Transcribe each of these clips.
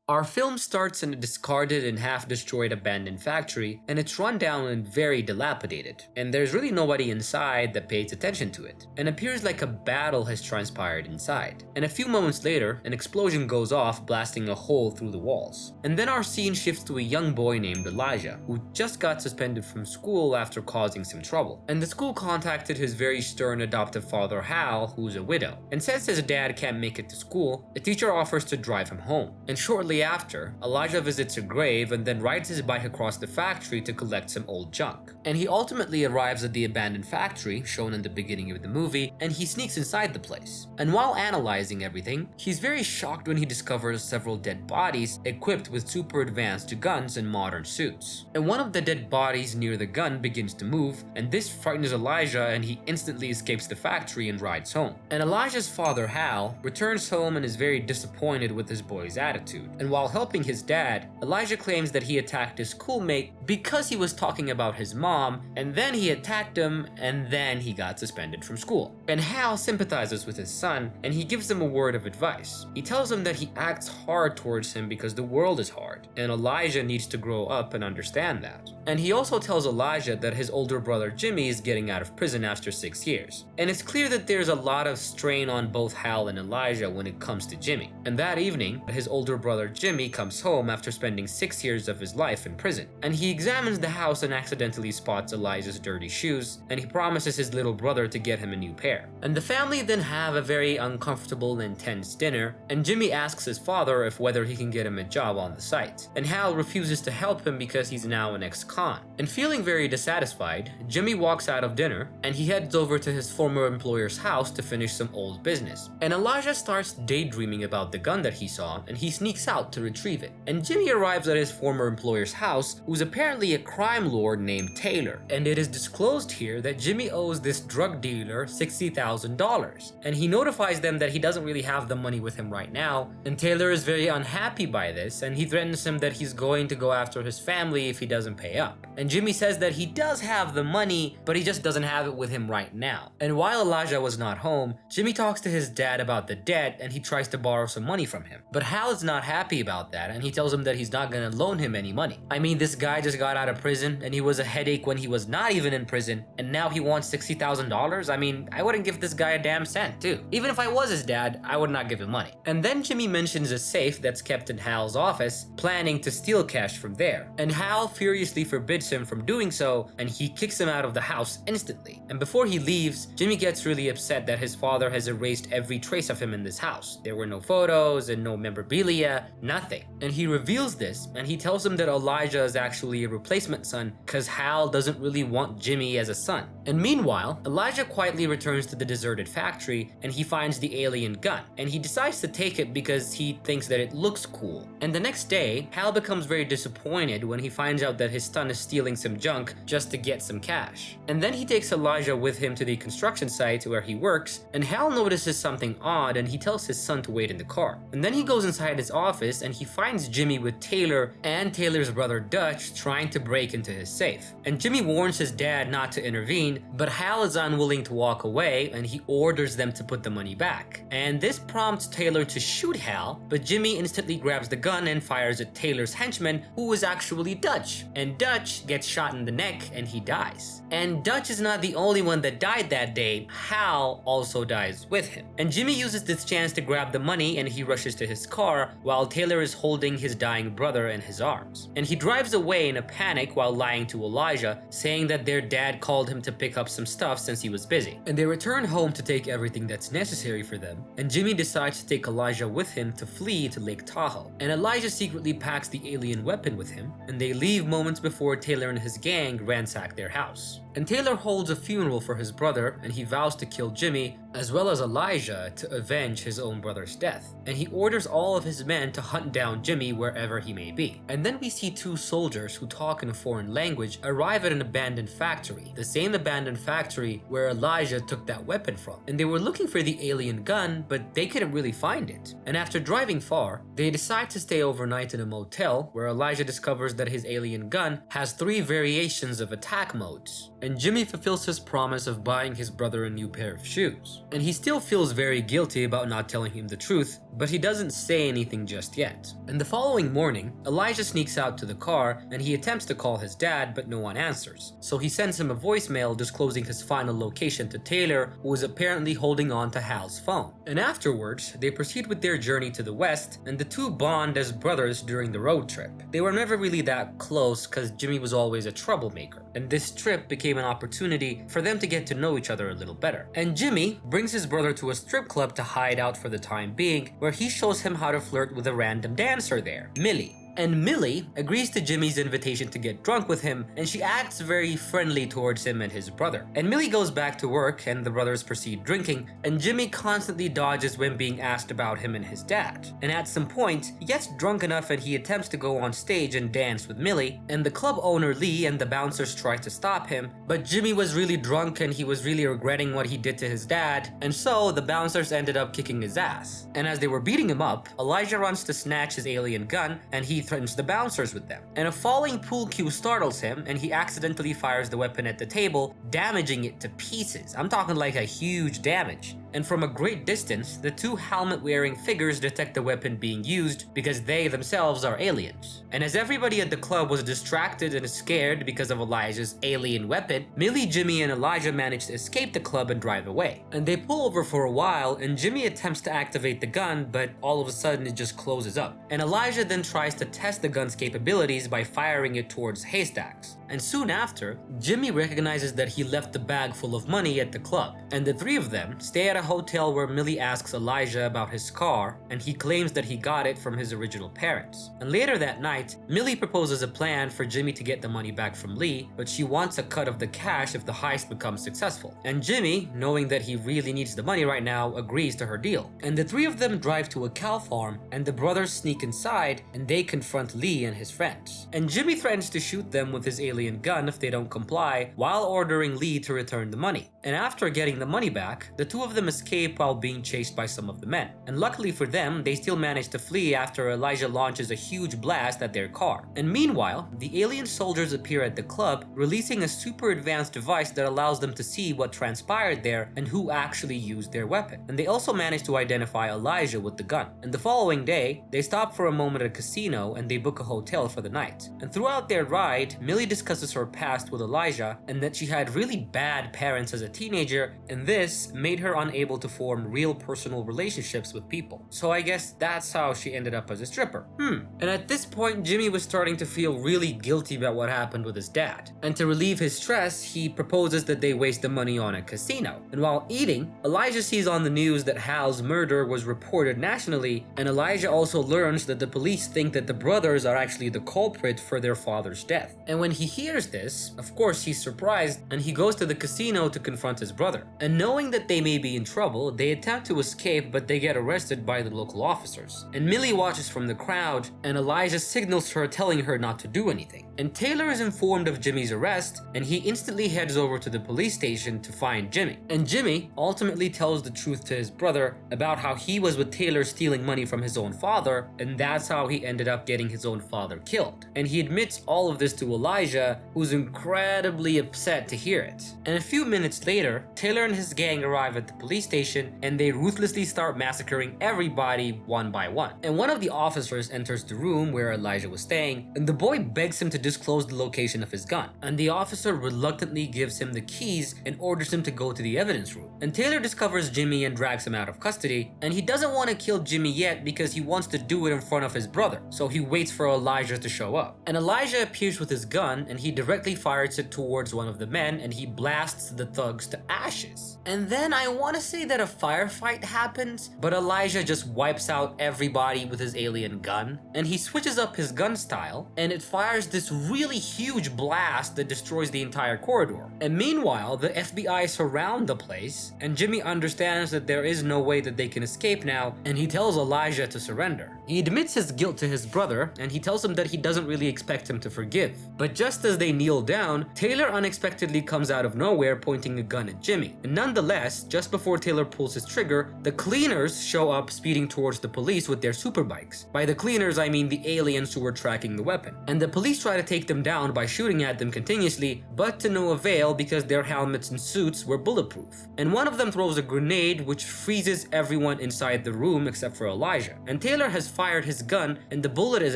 Our film starts in a discarded and half-destroyed abandoned factory, and it's run down and very dilapidated, and there's really nobody inside that pays attention to it, and appears like a battle has transpired inside. And a few moments later, an explosion goes off, blasting a hole through the walls. And then our scene shifts to a young boy named Elijah, who just got suspended from school after causing some trouble. And the school contacted his very stern adoptive father Hal, who's a widow, and since his dad can't make it to school, the teacher offers to drive him home. And shortly after, Elijah visits a grave and then rides his bike across the factory to collect some old junk. And he ultimately arrives at the abandoned factory, shown in the beginning of the movie, and he sneaks inside the place. And while analyzing everything, he's very shocked when he discovers several dead bodies equipped with super advanced guns and modern suits. And one of the dead bodies near the gun begins to move, and this frightens Elijah and he instantly escapes the factory and rides home. And Elijah's father Hal returns home and is very disappointed with his boy's attitude. And while helping his dad, Elijah claims that he attacked his schoolmate because he was talking about his mom, and then he attacked him, and then he got suspended from school. And Hal sympathizes with his son, and he gives him a word of advice. He tells him that he acts hard towards him because the world is hard, and Elijah needs to grow up and understand that. And he also tells Elijah that his older brother Jimmy is getting out of prison after 6 years. And it's clear that there's a lot of strain on both Hal and Elijah when it comes to Jimmy. And that evening, his older brother Jimmy comes home after spending 6 years of his life in prison. And he examines the house and accidentally spots Elijah's dirty shoes, and he promises his little brother to get him a new pair. And the family then have a very uncomfortable and tense dinner, and Jimmy asks his father if whether he can get him a job on the site. And Hal refuses to help him because he's now an ex-con. And feeling very dissatisfied, Jimmy walks out of dinner, and he heads over to his former employer's house to finish some old business. And Elijah starts daydreaming about the gun that he saw, and he sneaks out to retrieve it. And Jimmy arrives at his former employer's house, who's apparently a crime lord named Taylor. And it is disclosed here that Jimmy owes this drug dealer $60,000. And he notifies them that he doesn't really have the money with him right now. And Taylor is very unhappy by this, and he threatens him that he's going to go after his family if he doesn't pay up. And Jimmy says that he does have the money, but he just doesn't have it with him right now. And while Elijah was not home, Jimmy talks to his dad about the debt and he tries to borrow some money from him. But Hal is not happy about that, and he tells him that he's not gonna loan him any money. I mean, this guy just got out of prison and he was a headache when he was not even in prison, and now he wants $60,000? I mean, I wouldn't give this guy a damn cent too. Even if I was his dad, I would not give him money. And then Jimmy mentions a safe that's kept in Hal's office, planning to steal cash from there. And Hal furiously forbids him from doing so, and he kicks him out of the house instantly. And before he leaves, Jimmy gets really upset that his father has erased every trace of him in this house. There were no photos and no memorabilia, nothing. And he reveals this, and he tells him that Elijah is actually a replacement son because Hal doesn't really want Jimmy as a son. And meanwhile, Elijah quietly returns to the deserted factory and he finds the alien gun, and he decides to take it because he thinks that it looks cool. And the next day, Hal becomes very disappointed when he finds out that his son is stealing some junk just to get some cash. And then he takes Elijah with him to the construction site where he works, and Hal notices something odd and he tells his son to wait in the car. And then he goes inside his office and he finds Jimmy with Taylor and Taylor's brother Dutch trying to break into his safe. And Jimmy warns his dad not to intervene, but Hal is unwilling to walk away and he orders them to put the money back. And this prompts Taylor to shoot Hal, but Jimmy instantly grabs the gun and fires at Taylor's henchman, who is actually Dutch. And Dutch gets shot in the neck and he dies. And Dutch is not the only one that died that day. Hal also dies with him. And Jimmy uses this chance to grab the money and he rushes to his car while Taylor is holding his dying brother in his arms. And he drives away in a panic while lying to Elijah, saying that their dad called him to pick up some stuff since he was busy. And they return home to take everything that's necessary for them, and Jimmy decides to take Elijah with him to flee to Lake Tahoe. And Elijah secretly packs the alien weapon with him, and they leave moments before Taylor and his gang ransack their house. And Taylor holds a funeral for his brother, and he vows to kill Jimmy as well as Elijah to avenge his own brother's death. And he orders all of his men to hunt down Jimmy wherever he may be. And then we see two soldiers who talk in a foreign language arrive at an abandoned factory, the same abandoned factory where Elijah took that weapon from. And they were looking for the alien gun, but they couldn't really find it. And after driving far, they decide to stay overnight in a motel where Elijah discovers that his alien gun has 3 variations of attack modes. And Jimmy fulfills his promise of buying his brother a new pair of shoes. and he still feels very guilty about not telling him the truth, but he doesn't say anything just yet. And the following morning, Elijah sneaks out to the car and he attempts to call his dad, but no one answers. So he sends him a voicemail disclosing his final location to Taylor, who is apparently holding on to Hal's phone. And afterwards, they proceed with their journey to the west, and the two bond as brothers during the road trip. They were never really that close because Jimmy was always a troublemaker, and this trip became an opportunity for them to get to know each other a little better. And Jimmy brings his brother to a strip club to hide out for the time being, where he shows him how to flirt with a random dancer there, Millie. And Millie agrees to Jimmy's invitation to get drunk with him, and she acts very friendly towards him and his brother. And Millie goes back to work and the brothers proceed drinking, and Jimmy constantly dodges when being asked about him and his dad. And at some point, he gets drunk enough and he attempts to go on stage and dance with Millie, and the club owner Lee and the bouncers try to stop him, but Jimmy was really drunk and he was really regretting what he did to his dad, and so the bouncers ended up kicking his ass. And as they were beating him up, Elijah runs to snatch his alien gun and he threatens the bouncers with them. And a falling pool cue startles him and he accidentally fires the weapon at the table, damaging it to pieces. I'm talking like a huge damage. And from a great distance, the two helmet-wearing figures detect the weapon being used because they themselves are aliens. And as everybody at the club was distracted and scared because of Elijah's alien weapon, Millie, Jimmy, and Elijah manage to escape the club and drive away. And they pull over for a while, and Jimmy attempts to activate the gun, but all of a sudden it just closes up. And Elijah then tries to test the gun's capabilities by firing it towards haystacks. And soon after, Jimmy recognizes that he left the bag full of money at the club. And the three of them stay at a hotel where Millie asks Elijah about his car, and he claims that he got it from his original parents. And later that night, Millie proposes a plan for Jimmy to get the money back from Lee, but she wants a cut of the cash if the heist becomes successful. And Jimmy, knowing that he really needs the money right now, agrees to her deal. And the three of them drive to a cow farm, and the brothers sneak inside, and they confront Lee and his friends. And Jimmy threatens to shoot them with his alien gun if they don't comply, while ordering Lee to return the money. And after getting the money back, the two of them escape while being chased by some of the men. And luckily for them, they still manage to flee after Elijah launches a huge blast at their car. And meanwhile, the alien soldiers appear at the club, releasing a super advanced device that allows them to see what transpired there and who actually used their weapon. And they also manage to identify Elijah with the gun. And the following day, they stop for a moment at a casino and they book a hotel for the night. And throughout their ride, Millie discusses her past with Elijah and that she had really bad parents as a teenager, and this made her unable to form real personal relationships with people. So I guess that's how she ended up as a stripper. And at this point, Jimmy was starting to feel really guilty about what happened with his dad. And to relieve his stress, he proposes that they waste the money on a casino. And while eating, Elijah sees on the news that Hal's murder was reported nationally, and Elijah also learns that the police think that the brothers are actually the culprit for their father's death. And when he hears this, of course he's surprised, and he goes to the casino to confront his brother. And knowing that they may be in trouble, they attempt to escape, but they get arrested by the local officers. And Millie watches from the crowd, and Elijah signals her, telling her not to do anything. And Taylor is informed of Jimmy's arrest, and he instantly heads over to the police station to find Jimmy. And Jimmy ultimately tells the truth to his brother about how he was with Taylor stealing money from his own father, and that's how he ended up getting his own father killed. And he admits all of this to Elijah, who's incredibly upset to hear it. And a few minutes later, Taylor and his gang arrive at the police station, and they ruthlessly start massacring everybody one by one. And one of the officers enters the room where Elijah was staying, and the boy begs him to disclose the location of his gun. And the officer reluctantly gives him the keys and orders him to go to the evidence room. And Taylor discovers Jimmy and drags him out of custody, and he doesn't want to kill Jimmy yet because he wants to do it in front of his brother, so he waits for Elijah to show up. And Elijah appears with his gun, and he directly fires it towards one of the men, and he blasts the thugs to ashes. And then I want to say that a firefight happens, but Elijah just wipes out everybody with his alien gun, and he switches up his gun style, and it fires this really huge blast that destroys the entire corridor. And meanwhile, the FBI surround the place, and Jimmy understands that there is no way that they can escape now, and he tells Elijah to surrender. He admits his guilt to his brother, and he tells him that he doesn't really expect him to forgive. But just as they kneel down, Taylor unexpectedly comes out of nowhere pointing a gun at Jimmy. And nonetheless, just before before Taylor pulls his trigger, the cleaners show up speeding towards the police with their superbikes. By the cleaners, I mean the aliens who were tracking the weapon. And the police try to take them down by shooting at them continuously, but to no avail because their helmets and suits were bulletproof. And one of them throws a grenade which freezes everyone inside the room except for Elijah. And Taylor has fired his gun and the bullet is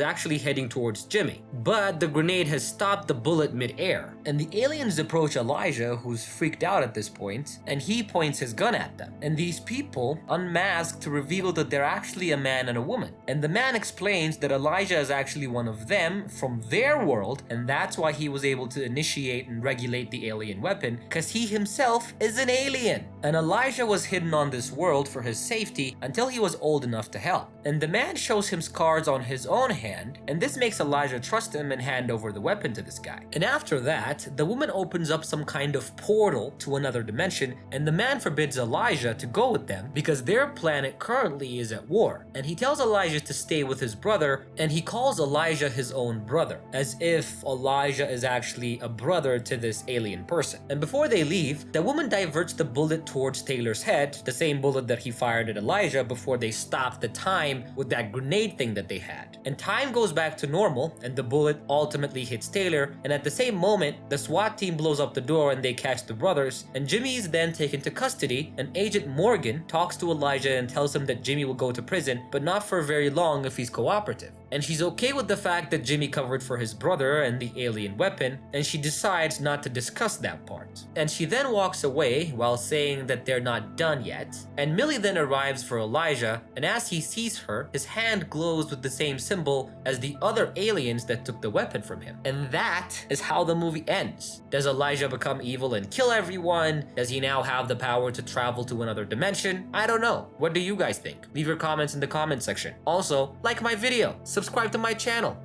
actually heading towards Jimmy. But the grenade has stopped the bullet mid-air. And the aliens approach Elijah, who's freaked out at this point, and he points his gun at them. And these people unmask to reveal that they're actually a man and a woman. And the man explains that Elijah is actually one of them from their world, and that's why he was able to initiate and regulate the alien weapon, because he himself is an alien. And Elijah was hidden on this world for his safety until he was old enough to help. And the man shows him scars on his own hand, and this makes Elijah trust him and hand over the weapon to this guy. And after that, the woman opens up some kind of portal to another dimension, and the man forbids Elijah to go with them because their planet currently is at war. And he tells Elijah to stay with his brother, and he calls Elijah his own brother, as if Elijah is actually a brother to this alien person. And before they leave, the woman diverts the bullet towards Taylor's head, the same bullet that he fired at Elijah before they stopped the time with that grenade thing that they had. And time goes back to normal, and the bullet ultimately hits Taylor, and at the same moment, the SWAT team blows up the door and they catch the brothers, and Jimmy is then taken to custody, and Agent Morgan talks to Elijah and tells him that Jimmy will go to prison, but not for very long if he's cooperative. And she's okay with the fact that Jimmy covered for his brother and the alien weapon, and she decides not to discuss that part. And she then walks away while saying that they're not done yet, and Millie then arrives for Elijah, and as he sees her, his hand glows with the same symbol as the other aliens that took the weapon from him. And that is how the movie ends. Does Elijah become evil and kill everyone? Does he now have the power to travel to another dimension? I don't know. What do you guys think? Leave your comments in the comment section. Also, like my video, subscribe to my channel,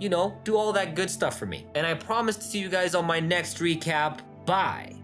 do all that good stuff for me. And I promise to see you guys on my next recap. Bye!